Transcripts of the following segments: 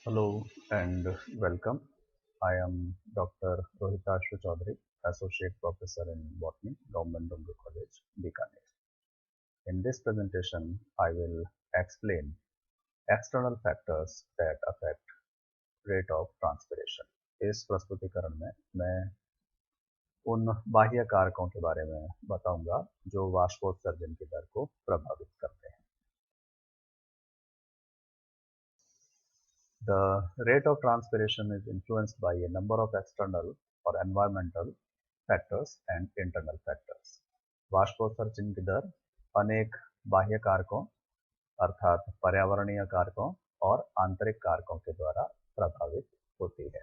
Hello and welcome. I am Dr. Rohitashu Chaudhary, Associate Professor in Botany, Government Donga College, Bikaner. In this presentation, I will explain external factors that affect rate of transpiration. इस प्रस्तुतिकरण में मैं उन बाह्य कारकों के बारे में बताऊंगा जो वाष्पोत्सर्जन की दर को प्रभावित करते हैं. The rate of transpiration is influenced by a number of external or environmental factors and internal factors. वाष्पोत्सर्जन की दर अनेक बाह्य कारकों अर्थात पर्यावरणीय कारकों और आंतरिक कारकों के द्वारा प्रभावित होती है.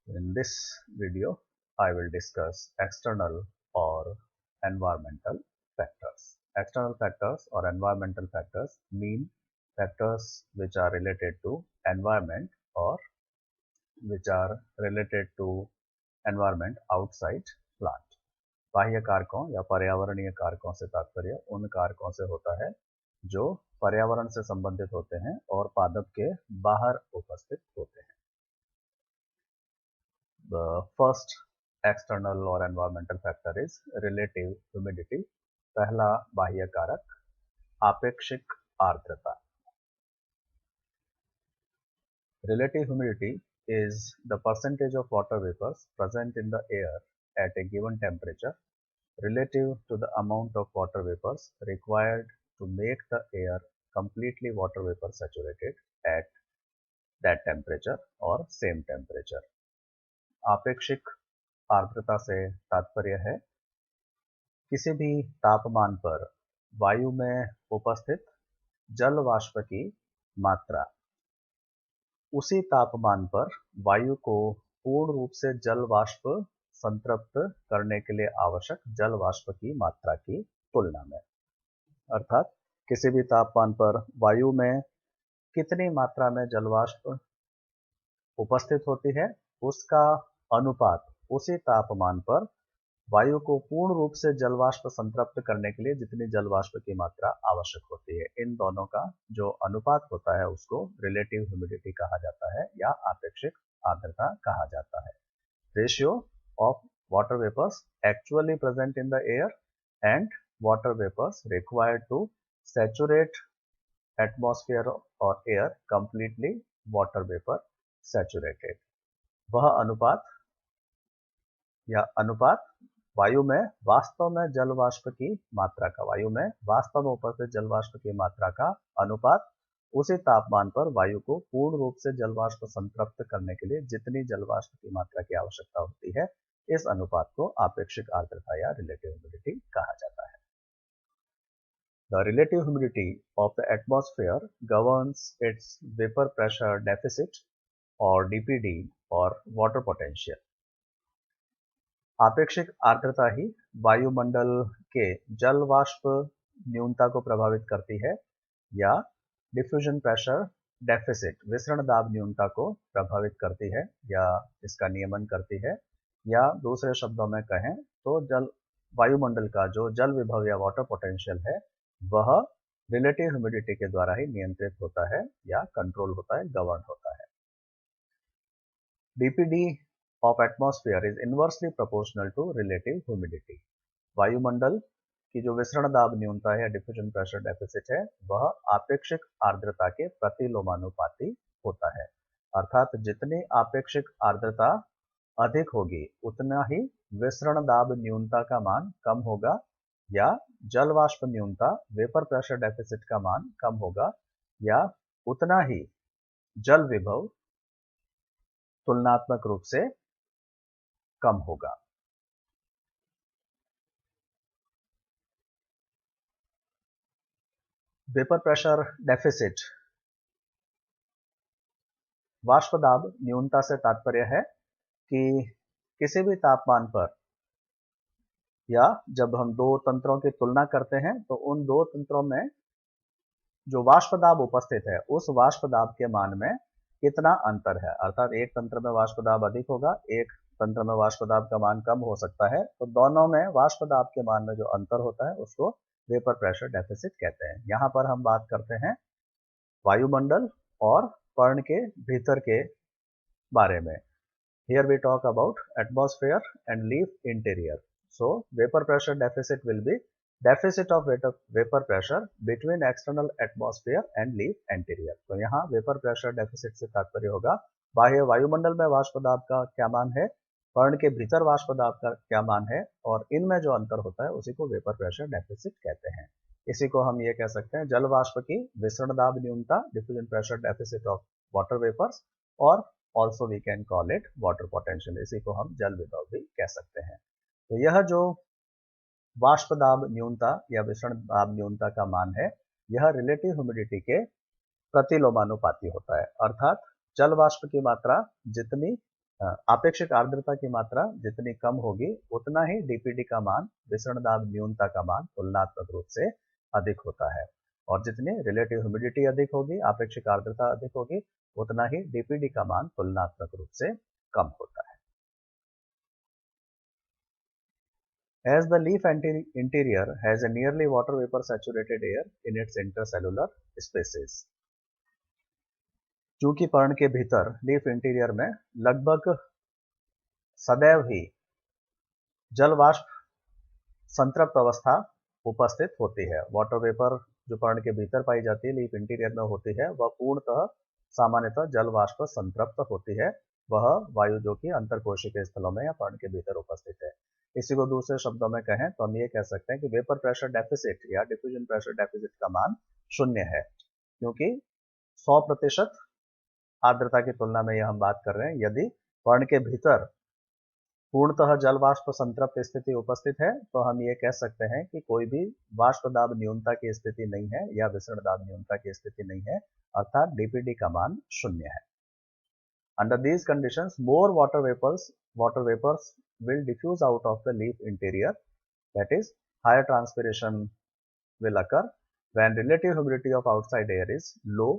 In this video, I will discuss external or environmental factors. External factors or environmental factors mean factors which are related to environment or which are related to environment outside plant. बाह्य कारकों या पर्यावरणीय कारकों से तात्पर्य उन कारकों से होता है जो पर्यावरण से संबंधित होते हैं और पादप के बाहर उपस्थित होते हैं. The first external or environmental factor is relative humidity. पहला बाह्य कारक आपेक्षिक आर्द्रता. Relative humidity is the percentage of water vapors present in the air at a given temperature relative to the amount of water vapors required to make the air completely water vapor saturated at that temperature or same temperature. आपेक्षिक आर्द्रता से तात्पर्य है किसी भी तापमान पर वायु में उपस्थित जल वाष्प की मात्रा उसी तापमान पर वायु को पूर्ण रूप से जल वाष्प संतृप्त करने के लिए आवश्यक जल वाष्प की मात्रा की तुलना में. अर्थात किसी भी तापमान पर वायु में कितनी मात्रा में जल वाष्प उपस्थित होती है उसका अनुपात उसी तापमान पर वायु को पूर्ण रूप से जल वाष्प संतृप्त करने के लिए जितनी जल वाष्प की मात्रा आवश्यक होती है, इन दोनों का जो अनुपात होता है उसको रिलेटिव ह्यूमिडिटी कहा जाता है या आपेक्षिक आर्द्रता कहा जाता है. Ratio of water vapours actually present in the air and water vapours required to saturate atmosphere और air completely water vapour saturated. वह अनुपात वायु में वास्तव में जल वाष्प की मात्रा का उपस्थित जल वाष्प की मात्रा का अनुपात उसी तापमान पर वायु को पूर्ण रूप से जल वाष्प संतृप्त करने के लिए जितनी जल वाष्प की मात्रा की आवश्यकता होती है, इस अनुपात को आपेक्षिक आर्द्रता या रिलेटिव ह्यूमिडिटी कहा जाता है. The relative humidity of the atmosphere governs its vapor pressure deficit or DPD or water potential. आपेक्षिक आर्द्रता ही वायुमंडल के जल वाष्प न्यूनता को प्रभावित करती है या डिफ्यूजन प्रेशर डेफिसिट विसरण दाब न्यूनता को प्रभावित करती है या इसका नियमन करती है, या दूसरे शब्दों में कहें तो वायुमंडल का जो जल विभव या वाटर पोटेंशियल है वह रिलेटिव ह्यूमिडिटी के द्वारा ही नियंत्रित होता है या कंट्रोल होता है, गवर्न होता है. DPD of atmosphere is inversely proportional to relative humidity. वायुमंडल की जो विसरण दाब न्यूनता है, डिफ्यूजन प्रेशर डेफिसिट है, वह आपेक्षिक आर्द्रता के प्रतिलोमानुपाती होता है. अर्थात जितनी आपेक्षिक आर्द्रता अधिक होगी उतना ही विसरण दाब न्यूनता का मान कम होगा या जल वाष्प न्यूनता वेपर प्रेशर डेफिसिट का मान कम होगा या उतना ही जल विभव तुलनात्मक रूप से कम होगा. वेपर प्रेशर डेफिसिट वाष्प दाब न्यूनता से तात्पर्य है कि किसी भी तापमान पर या जब हम दो तंत्रों की तुलना करते हैं तो उन दो तंत्रों में जो वाष्प दाब उपस्थित है उस वाष्प दाब के मान में कितना अंतर है. अर्थात एक तंत्र में वाष्प दाब अधिक होगा, एक तंत्र में वाष्प दाब का मान कम हो सकता है, तो दोनों में वाष्प दाब के मान में जो अंतर होता है उसको वेपर प्रेशर डेफिसिट कहते हैं. यहां पर हम बात करते हैं वायुमंडल और पर्ण के भीतर के बारे में। Here we talk about atmosphere and leaf interior. So vapor pressure deficit will be deficit of vapor pressure between external atmosphere and leaf interior. तो यहाँ vapor pressure deficit से तात्पर्य होगा बाह्य वायुमंडल में वाष्प दाब का क्या मान है, पर्ण के भीतर वाष्प दाब का क्या मान है, और इनमें जो अंतर होता है उसी को वेपर प्रेशर डेफिसिट कहते हैं। इसी को हम ये कह सकते हैं जल वाष्प की विसरण दाब न्यूनता, diffusion pressure deficit of water vapours, और also we can call it water potential, इसी को हम जल विभव भी कह सकते हैं। तो यह जो वाष्प दाब न्यूनता या विसरण दाब न्यूनता का मान है, यह रिलेटिव ह्यूमिडिटी के प्रतिलोमानुपाती होता है, अर्थात जल वाष्प की मात्रा जितनी आपेक्षिक आर्द्रता की मात्रा जितनी कम होगी उतना ही डीपीडी का मान, विसरण दाब न्यूनता का मान तुलनात्मक रूप से अधिक होता है, और जितनी रिलेटिव ह्यूमिडिटी अधिक होगी, आपेक्षिक आर्द्रता अधिक होगी, उतना ही डीपीडी का मान तुलनात्मक रूप से कम होता है। As the leaf interior has a nearly water vapor saturated air in its intercellular spaces, चूंकि पर्ण के भीतर लीफ इंटीरियर में लगभग सदैव ही जल वाष्प संतृप्त अवस्था उपस्थित होती है। वाटर वेपर जो पर्ण के भीतर पाई जाती है, लीफ इंटीरियर में होती है, वह पूर्णतः सामान्यतः जल वाष्प संतृप्त होती है। वह वायु जो कि अंतरकोशिकीय स्थलों में या पर्ण के भीतर उपस्थित है। इसी को दूसरे शब्दों में कहें तो हम ये कह सकते हैं कि वेपर प्रेशर डेफिसिट या डिफ्यूजन प्रेशर डेफिसिट का मान 0 है, क्योंकि 100% आर्द्रता की तुलना में यह हम बात कर रहे हैं। यदि पर्ण के भीतर पूर्णतः जल वाष्प संतृप्त स्थिति उपस्थित है तो हम ये कह सकते हैं कि कोई भी वाष्प दाब न्यूनता की स्थिति नहीं है या विसरण दाब न्यूनता की स्थिति नहीं है, अर्थात डीपीडी का मान 0 है। Under these conditions, more water vapors will diffuse out of the leaf interior. That is, higher transpiration will occur when relative humidity of outside air is low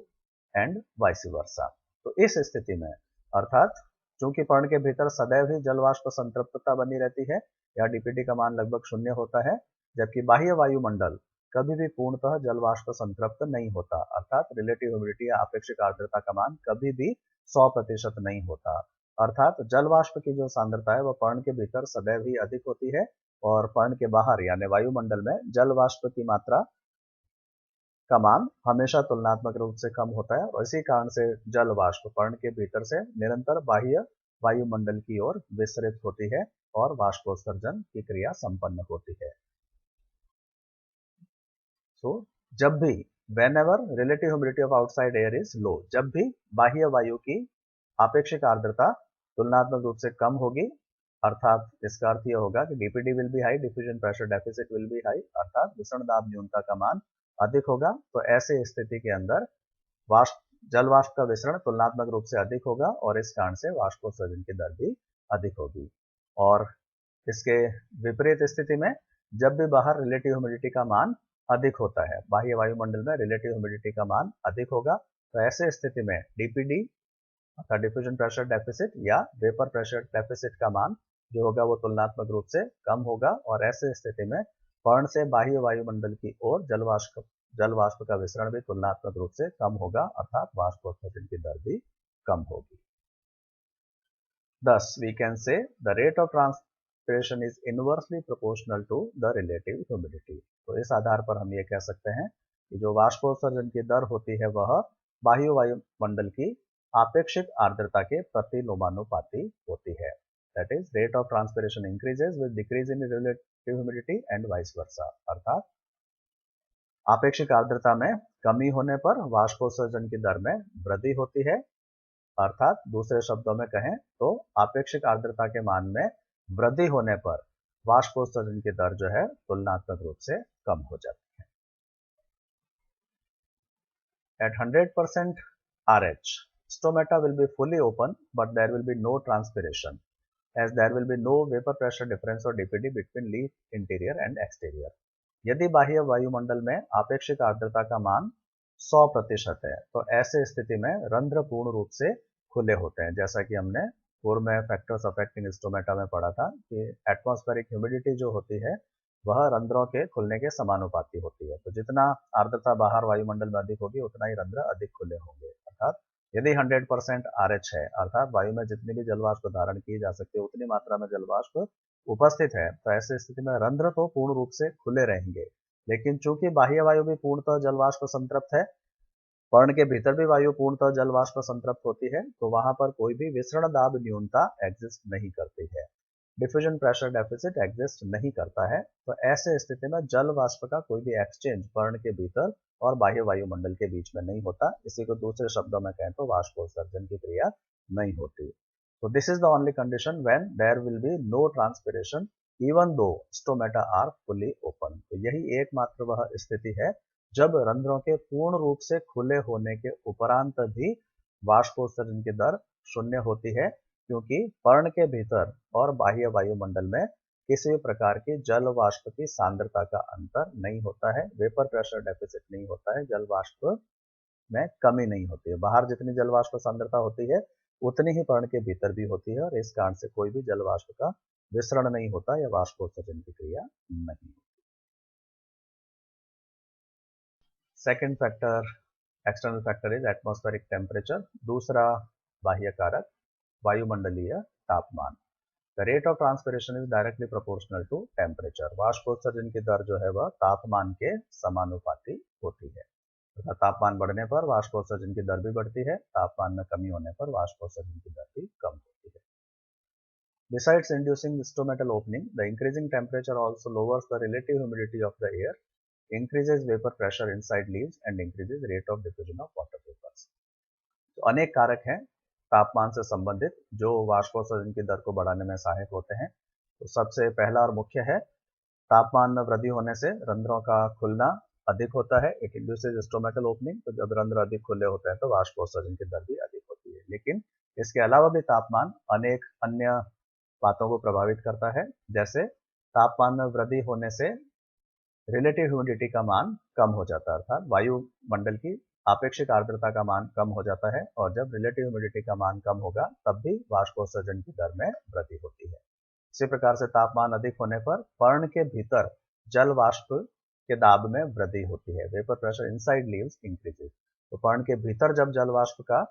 and vice versa. तो इस स्थिति में अर्थात चूंकि पर्ण के भीतर सदैव ही जल वाष्प संतृप्तता बनी रहती है या डीपीडी का मान लगभग 0 होता है, जबकि बाह्य वायुमंडल कभी भी पूर्णतः जल वाष्प संतृप्त नहीं होता, अर्थात रिलेटिव ह्यूमिडिटी या आपेक्षिक आर्द्रता का मान कभी भी 100% नहीं होता। अर्थात जल वाष्प की जो सांद्रता है वह पर्ण के भीतर सदैव ही अधिक होती है और पर्ण के बाहर यानी वायुमंडल में जल वाष्प की मात्रा का मान हमेशा तुलनात्मक रूप से कम होता है, और इसी कारण से जल वाष्प पर्ण के भीतर से निरंतर बाह्य वायुमंडल की ओर विसरित होती है और वाष्पोत्सर्जन की क्रिया संपन्न होती है। जब भी whenever relative humidity of outside air is low, जब भी बाह्य वायु की आपेक्षिक आर्द्रता तुलनात्मक रूप से कम होगी, अर्थात इसका अर्थ यह होगा कि DPD will be high, diffusion pressure deficit will be high, अर्थात विसरण दाब न्यूनता का मान अधिक होगा। तो ऐसे स्थिति के अंदर जल वाष्प का विसरण तुलनात्मक रूप से अधिक होगा और इस कारण से वाष्पोत्सर्जन की दर भी अधिक होगी। और इसके विपरीत स्थिति में जब भी बाहर रिलेटिव ह्यूमिडिटी का मान अधिक होता है, बाह्य वायुमंडल में रिलेटिव ह्यूमिडिटी का मान अधिक होगा, तो ऐसे स्थिति में डीपीडी अर्थात डिफ्यूजन प्रेशर डेफिसिट या वेपर प्रेशर डेफिसिट का मान जो होगा वो तुलनात्मक रूप से कम होगा, और ऐसे स्थिति में पर्ण से बाह्य वायुमंडल की ओर जल वाष्प का विसरण भी तुलनात्मक रूप से कम होगा, अर्थात वाष्पोत्सर्जन की दर भी कम होगी। Thus, we can say the rate of transpiration is inversely proportional to the relative humidity. तो इस आधार पर हम ये कह सकते हैं कि जो वाष्पोत्सर्जन की दर होती है वह बाह्य वायुमंडल की आपेक्षिक आर्द्रता के प्रतिलोमानुपाती होती है। That is, rate of transpiration increases with decrease in relative humidity and vice versa. अर्थात आपेक्षिक आर्द्रता में कमी होने पर वाष्पोत्सर्जन की दर में वृद्धि होती है, अर्थात दूसरे शब्दों में कहें तो आपेक्षिक आर्द्रता के मान में वृद्धि होने पर वाष्पोत्सर्जन की दर जो है तुलनात्मक रूप से कम हो जाती है। At 100% RH, stomata will be fully open, but there will be no transpiration, as there will be no vapor pressure difference or DPD between leaf interior and exterior. यदि बाह्य वायुमंडल में आपेक्षिक आर्द्रता का मान 100% है तो ऐसे स्थिति में रंध्र पूर्ण रूप से खुले होते हैं, जैसा कि हमने पूर्व में फैक्टर्स अफेक्टिंग स्टोमेटा में पढ़ा था कि एटमॉस्फेरिक ह्यूमिडिटी जो होती है वह रंध्रों के खुलने के समानुपाती होती है। तो जितना आर्द्रता बाहर वायुमंडल में अधिक होगी उतना ही रंध्र अधिक खुले होंगे। अर्थात यदि 100% RH है, अर्थात वायु में जितनी भी जल वाष्प धारण की जा सकती है उतनी मात्रा में जल वाष्प उपस्थित है, तो ऐसी स्थिति में रंध्र तो पूर्ण रूप से खुले रहेंगे। लेकिन चूंकि बाह्य वायु भी पूर्णतः जल वाष्प संतृप्त है, पर्ण के भीतर भी वायु पूर्णतः जल वाष्प संतृप्त होती है, तो वहां पर कोई भी विसरण दाब न्यूनता एग्जिस्ट नहीं करती है। डिफ्यूजन प्रेशर डेफिसिट एग्जिस्ट नहीं करता है। तो ऐसे स्थिति में जल वाष्प का कोई भी एक्सचेंज पर्ण के भीतर और बाह्य वायुमंडल के बीच में नहीं होता। इसी को दूसरे शब्दों में कहें तो वाष्पोत्सर्जन की क्रिया नहीं होती। तो this is the only condition when there will be no transpiration even though stomata are fully open. तो यही एकमात्र वह स्थिति है जब रंध्रों के पूर्ण रूप से खुले होने के उपरांत भी वाष्पोत्सर्जन की दर शून्य होती है, क्योंकि पर्ण के भीतर और बाह्य वायुमंडल में किसी भी प्रकार की जल वाष्प की सांद्रता का अंतर नहीं होता है, वेपर प्रेशर डेफिसिट नहीं होता है, जल वाष्प में कमी नहीं होती है। बाहर जितनी जल वाष्प सांद्रता होती है उतनी ही पर्ण के भीतर भी होती है, और इस कारण से कोई भी जल वाष्प का विसरण नहीं होता या वाष्पोत्सर्जन की क्रिया नहीं। Second factor, external factor is atmospheric temperature. दूसरा बाह्य कारक वायुमंडलीय तापमान। The rate of transpiration is directly proportional to temperature. वाष्पोत्सर्जन की दर जो है वह तापमान के समानुपाती होती है। तथा तापमान बढ़ने पर वाष्पोत्सर्जन की दर भी बढ़ती है, तापमान में कमी होने पर वाष्पोत्सर्जन की दर भी कम होती है। Besides inducing stomatal opening, the increasing temperature also lowers the relative humidity of the air, increases vapor pressure inside leaves and increases rate of diffusion of water vapors. तो अनेक कारक हैं तापमान से संबंधित जो वाष्पोत्सर्जन की दर को बढ़ाने में सहायक होते हैं। तो सबसे पहला और मुख्य है तापमान में वृद्धि होने से रंध्रों का खुलना अधिक होता है। It induces stomatal opening. तो जब रंध्र अधिक खुले होते हैं तो वाष्पोत्सर्जन की दर भी अधिक होती है। लेकिन इसके अलावा भी तापमान अनेक अन्य बातों को प्रभावित करता है। जैसे तापमान में वृद्धि होने से रिलेटिव ह्यूमिडिटी का मान कम हो जाता है, अर्थात वायुमंडल की आपेक्षिक आर्द्रता का मान कम हो जाता है, और जब रिलेटिव ह्यूमिडिटी का मान कम होगा तब भी वाष्पोत्सर्जन की दर में वृद्धि होती है। इसी प्रकार से तापमान अधिक होने पर पर्ण के भीतर जल वाष्प के दाब में वृद्धि होती है। Vapour pressure inside leaves increases. तो पर्ण के भीतर जब जल वाष्प का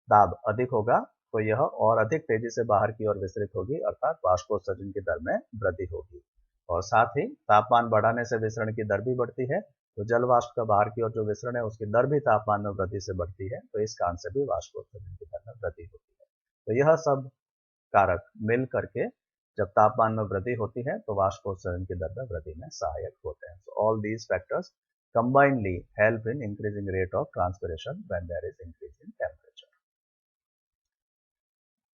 दाब अधिक होगा तो यह और अधिक तेजी से बाहर की ओर विसरित होगी, अर्थात वाष्पोत्सर्जन की दर में वृद्धि होगी। और साथ ही तापमान बढ़ाने से विसरण की दर भी बढ़ती है। तो जल वाष्प का बाहर की ओर जो विसरण है उसकी दर भी तापमान में वृद्धि से बढ़ती है। तो इस कारण से भी वाष्पोत्सर्जन की दर में वृद्धि होती है। तो यह सब कारक मिल करके जब तापमान में वृद्धि होती है तो वाष्पोत्सर्जन की दर में वृद्धि में सहायक होते हैं। So all these factors combinedly help in increasing rate of transpiration when there is increase in temperature.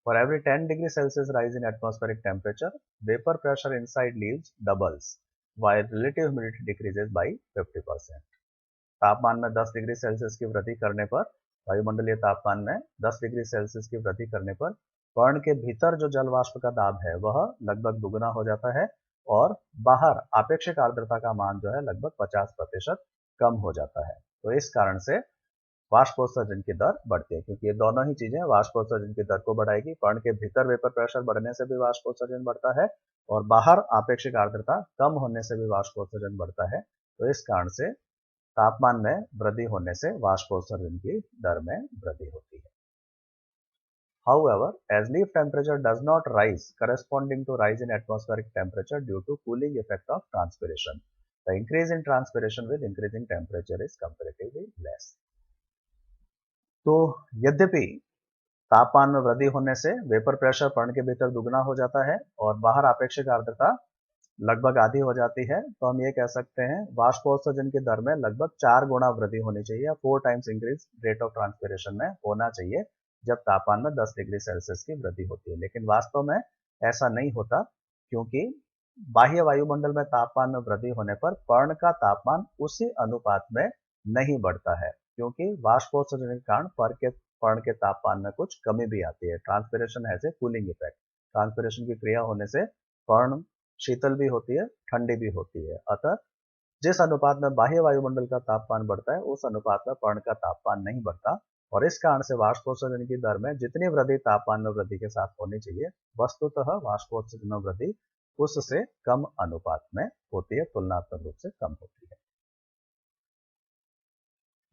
For every 10 degrees Celsius rise in atmospheric temperature, vapor pressure inside leaves doubles, while relative humidity decreases by 50%. तापमान में 10 degree Celsius की वृद्धि करने पर, वायुमंडलीय तापमान में 10 degree Celsius की वृद्धि करने पर पर्ण के भीतर जो जल वाष्प का दाब है वह लगभग दुगुना हो जाता है, और बाहर आपेक्षिक आर्द्रता का मान जो है लगभग 50% कम हो जाता है। तो इस कारण से वाष्पोत्सर्जन की दर बढ़ती है, क्योंकि ये दोनों ही चीजें वाष्पोत्सर्जन की दर को बढ़ाएगी। पर्ण के भीतर वेपर प्रेशर बढ़ने से भी वाष्पोत्सर्जन बढ़ता है, और बाहर आपेक्षिक आर्द्रता कम होने से भी वाष्पोत्सर्जन बढ़ता है। तो इस कारण से तापमान में वृद्धि होने से वाष्पोत्सर्जन की दर में वृद्धि होती है। However, as leaf temperature does not rise corresponding to rise in atmospheric temperature due to cooling effect of transpiration, the increase in transpiration with increasing temperature is comparatively less. तो यद्यपि तापमान में वृद्धि होने से वेपर प्रेशर पर्ण के भीतर दुगना हो जाता है और बाहर आपेक्षिक आर्द्रता लगभग आधी हो जाती है, तो हम ये कह सकते हैं वाष्पोत्सर्जन की दर में लगभग 4 गुना वृद्धि होनी चाहिए, 4 times increase rate of transpiration में होना चाहिए जब तापमान में 10 डिग्री सेल्सियस की वृद्धि होती है। लेकिन वास्तव में ऐसा नहीं होता, क्योंकि बाह्य वायुमंडल में तापमान में वृद्धि होने पर पर्ण का तापमान उसी अनुपात में नहीं बढ़ता है, क्योंकि वाष्पोत्सर्जन के कारण पर्ण के तापमान में कुछ कमी भी आती है। Transpiration has a cooling effect. Transpiration की क्रिया होने से पर्ण शीतल भी होती है, ठंडी भी होती है। अतः जिस अनुपात में बाह्य वायुमंडल का तापमान बढ़ता है उस अनुपात में पर्ण का तापमान नहीं बढ़ता, और इस कारण से वाष्पोत्सर्जन की दर में जितनी वृद्धि तापमान में वृद्धि के साथ होनी चाहिए, वस्तुतः वाष्पोत्सर्जन में वृद्धि उससे कम अनुपात में होती है, तुलनात्मक रूप से कम होती है।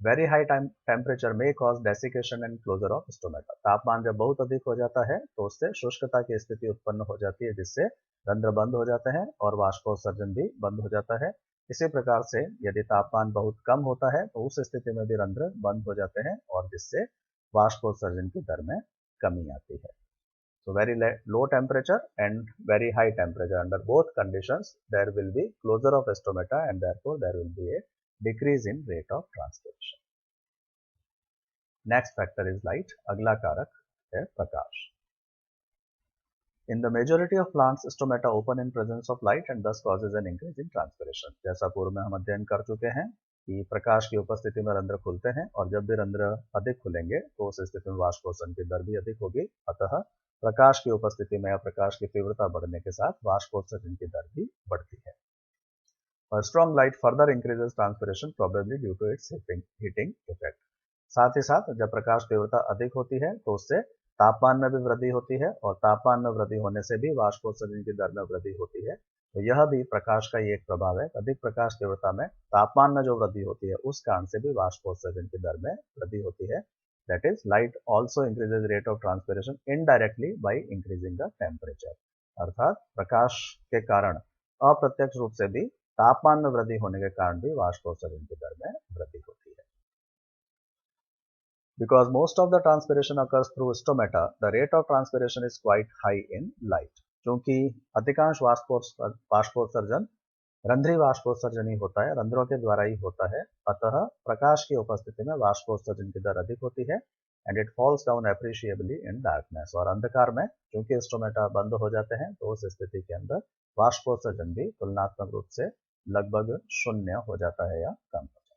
वेरी हाई टेम्परेचर में cause desiccation and closure of stomata. तापमान जब बहुत अधिक हो जाता है तो उससे शुष्कता की स्थिति उत्पन्न हो जाती है, जिससे रंध्र बंद हो जाते हैं और वाष्पोत्सर्जन भी बंद हो जाता है। इसी प्रकार से यदि तापमान बहुत कम होता है तो उस स्थिति में भी रंध्र बंद हो जाते हैं और जिससे वाष्पोत्सर्जन की दर में कमी आती है। So very low temperature and very high temperature, under both conditions there will be closure of stomata and therefore there will be a decrease in rate of transpiration. Next factor is light. अगला कारक है प्रकाश. In the majority of plants, stomata open in presence of light and thus causes an increase in transpiration. जैसा पूर्व में हम अध्ययन कर चुके हैं कि प्रकाश की उपस्थिति में रंध्र खुलते हैं और जब भी रंध्र अधिक खुलेंगे तो उस स्थिति में वाष्पोत्सर्जन की दर भी अधिक होगी। अतः प्रकाश की उपस्थिति में या प्रकाश की तीव्रता बढ़ने के साथ वाष्पोत्सर्जन की दर भी बढ़ती है। A strong light further increases transpiration probably due to its heating effect. साथ ही साथ जब प्रकाश तीव्रता अधिक होती है तो उससे तापमान में भी वृद्धि होती है और तापमान में वृद्धि होने से भी वाष्पोत्सर्जन की दर में वृद्धि होती है। तो यह भी प्रकाश का ही एक प्रभाव है। अधिक प्रकाश तीव्रता में तापमान में जो वृद्धि होती है उस कारण से भी वाष्पोत्सर्जन की दर में वृद्धि होती है। That is, light also increases rate of transpiration indirectly by increasing the temperature. अर्थात प्रकाश के कारण अप्रत्यक्ष रूप से भी तापमान में वृद्धि होने के कारण भी वाष्पोत्सर्जन की दर में वृद्धि होती है। Because most of the transpiration occurs through stomata, the rate of transpiration is quite high in light. क्योंकि अधिकांश वाष्पोत्सर्जन रंध्रीय वाष्पोत्सर्जन ही होता है, रंध्रों के द्वारा ही होता है, अतः प्रकाश की उपस्थिति में वाष्पोत्सर्जन की दर अधिक होती है and it falls down appreciably in darkness. और अंधकार में क्योंकि स्टोमेटा बंद हो जाते हैं तो उस स्थिति के अंदर वाष्पोत्सर्जन भी तुलनात्मक रूप से लगभग शून्य हो जाता है या कम हो जाता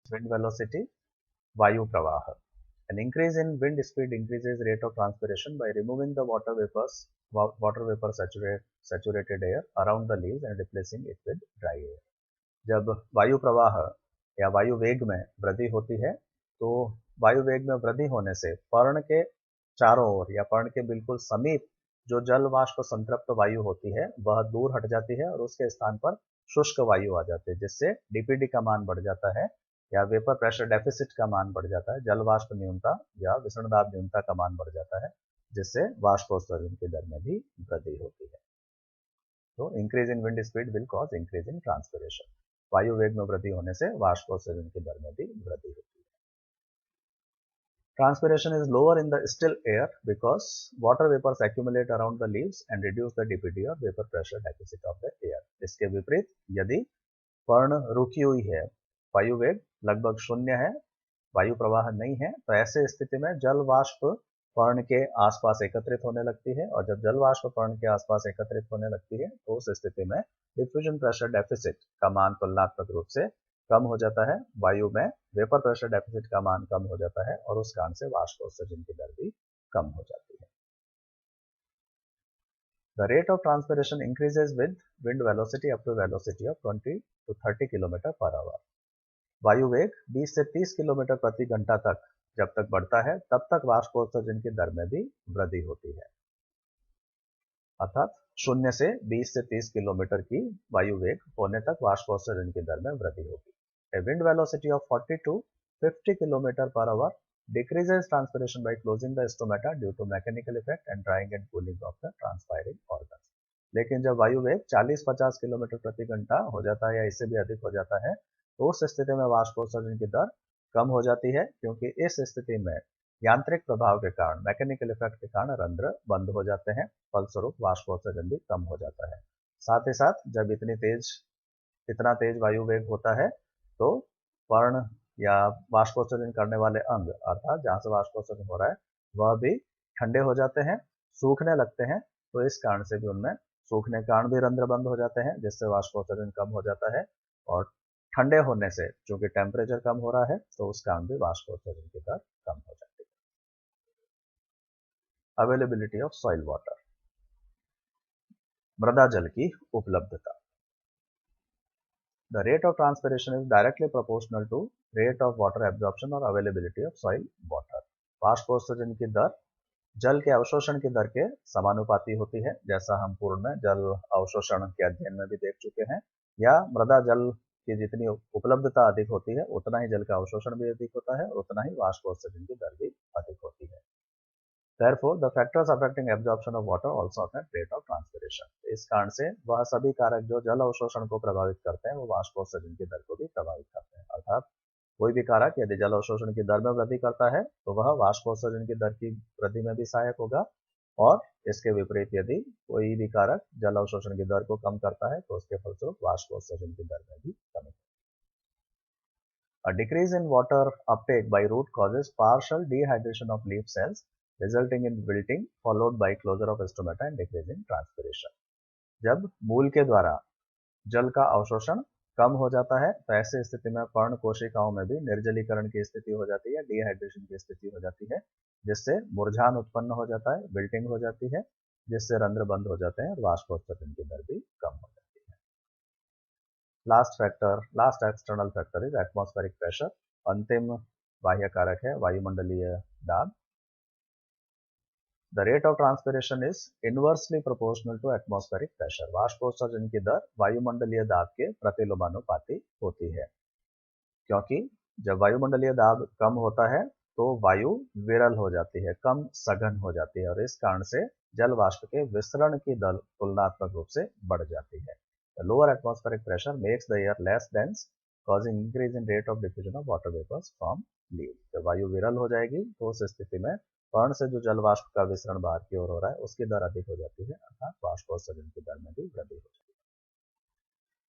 है। विंड वेलोसिटी, वायु प्रवाह। An increase in wind speed increases rate of transpiration by removing the water vapor saturated air around the leaves and replacing it with dry air. जब वायु प्रवाह या वायु वेग में वृद्धि होती है तो वायु वेग में वृद्धि होने से पर्ण के चारों ओर या पर्ण के बिल्कुल समीप जो जल वाष्प संतृप्त वायु होती है वह दूर हट जाती है और उसके स्थान पर शुष्क वायु आ जाती है, जिससे डीपीडी का मान बढ़ जाता है या वेपर प्रेशर डेफिसिट का मान बढ़ जाता है, जल वाष्प न्यूनता या विसरण दाब न्यूनता का मान बढ़ जाता है, जिससे वाष्पोत्सर्जन की दर में भी वृद्धि होती है। तो increase in wind speed will cause increase in transpiration. वायु वेग में वृद्धि होने से वाष्पोत्सर्जन की दर में भी वृद्धि होती है। Transpiration is lower in the still air because water vapors accumulate around the leaves and reduce the DPD or vapor pressure deficit of the air. इसके विपरीत यदि पर्ण रुकी हुई है, वायु वेग लगभग शून्य है, वायु प्रवाह नहीं है, तो ऐसे स्थिति में जल वाष्प पर्ण के आसपास एकत्रित होने लगती है और जब जल वाष्प पर्ण के आसपास एकत्रित होने लगती है तो उस स्थिति में डिफ्यूजन प्रेशर डेफिसिट का मान तुलनात्मक रूप से कम हो जाता है, वायु में वेपर प्रेशर डेफिसिट का मान कम हो जाता है और उस कारण से वाष्पोत्सर्जन की दर भी कम हो जाती है। The rate of transpiration increases with wind velocity up to velocity of 20 to 30 km per hour. वायु वेग 20 से 30 किलोमीटर प्रति घंटा तक जब तक बढ़ता है तब तक वाष्पोत्सर्जन की दर में भी वृद्धि होती है। अर्थात 0 से 20 से 30 किलोमीटर की वायु वेग होने तक वाष्पोत्सर्जन की दर में वृद्धि होगी। A wind velocity of 40 to 50 km per hour decreases transpiration by closing the stomata due to mechanical effect and drying and cooling of the transpiring organs. लेकिन जब वायु वेग 40-50 किलोमीटर प्रति घंटा हो जाता है या इससे भी अधिक हो जाता है तो उस स्थिति में वाष्पोत्सर्जन की दर कम हो जाती है, क्योंकि इस स्थिति में यांत्रिक प्रभाव के कारण, मैकेनिकल इफेक्ट के कारण रंध्र बंद हो जाते हैं, फलस्वरूप वाष्पोत्सर्जन भी कम हो जाता है। साथ ही साथ जब इतना तेज वायु वेग होता है तो पर्ण या वाष्पोत्सर्जन करने वाले अंग अर्थात जहां से वाष्पोत्सर्जन हो रहा है वह भी ठंडे हो जाते हैं, सूखने लगते हैं, तो इस कारण से भी उनमें सूखने के कारण भी रंध्र बंद हो जाते हैं, जिससे वाष्पोत्सर्जन कम हो जाता है और ठंडे होने से चूंकि टेम्परेचर कम हो रहा है तो उस कारण भी वाष्पोत्सर्जन की दर कम हो जाती है। अवेलेबिलिटी ऑफ सॉइल वाटर, मृदा जल की उपलब्धता। The rate of transpiration is directly proportional to rate of water absorption or availability of soil water. वाष्पोत्सर्जन की दर जल के अवशोषण की दर के समानुपाती होती है, जैसा हम पूर्व में जल अवशोषण के अध्ययन में भी देख चुके हैं। या मृदा जल की जितनी उपलब्धता अधिक होती है उतना ही जल का अवशोषण भी अधिक होता है और उतना ही वाष्पोत्सर्जन की दर भी अधिक होती है। Therefore, the factors affecting absorption of water also affect rate of transpiration. इस कारण से वह सभी कारक जो जल अवशोषण को प्रभावित करते हैं वो वाष्पोत्सर्जन की दर को भी प्रभावित करते हैं। अर्थात कोई भी कारक यदि जल अवशोषण की दर में वृद्धि करता है तो वह वाष्पोत्सर्जन की दर की वृद्धि में भी सहायक होगा, और इसके विपरीत यदि कोई भी कारक जल अवशोषण की दर को कम करता है तो उसके फलस्वरूप वाष्पोत्सर्जन की दर में भी कमी। A decrease in water uptake by root causes partial dehydration of leaf cells, resulting in wilting, followed by closure of stomata and decrease in transpiration. जब मूल के द्वारा जल का अवशोषण कम हो जाता है तो ऐसे स्थिति में पर्ण कोशिकाओं में भी निर्जलीकरण की स्थिति हो जाती है, डिहाइड्रेशन की स्थिति हो जाती है, जिससे मुरझान उत्पन्न हो जाता है, विल्टिंग हो जाती है, जिससे रंध्र बंद हो जाते हैं और वाष्पोत्सर्जन की दर भी कम हो जाती है। Last external factor is atmospheric pressure. अंतिम बाह्य कारक है वायुमंडलीय दाब। The rate of transpiration is inversely proportional to atmospheric pressure. वाष्पोत्सर्जन की दर वायुमंडलीय दाब के प्रतिलोमानुपाती होती है, क्योंकि जब वायुमंडलीय दाब कम होता है तो वायु विरल हो जाती है, कम सघन हो जाती है, और इस कारण से जल वाष्प के विसरण की दर तुलनात्मक रूप से बढ़ जाती है। The lower atmospheric pressure makes the air less dense, causing increase in rate of diffusion of water vapors from leaves. जब वायु विरल हो जाएगी तो उस स्थिति में पर्ण से जो जल वाष्प का विसरण बाहर की ओर हो रहा है उसकी दर अधिक हो जाती है, अर्थात वाष्पोत्सर्जन की दर में भी वृद्धि हो जाती है।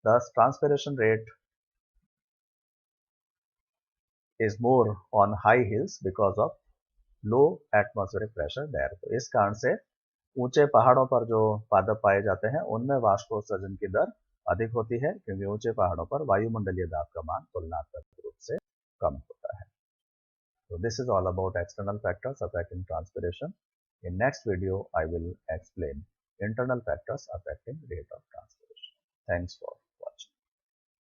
Thus, transpiration rate is more on high hills because of low atmospheric pressure there. तो इस कारण से ऊंचे पहाड़ों पर जो पादप पाए जाते हैं उनमें वाष्पोत्सर्जन की दर अधिक होती है, क्योंकि ऊंचे पहाड़ों पर वायुमंडलीय दाब का मान तुलनात्मक रूप से कम होता है। So this is all about external factors affecting transpiration. In next video, I will explain internal factors affecting rate of transpiration. Thanks for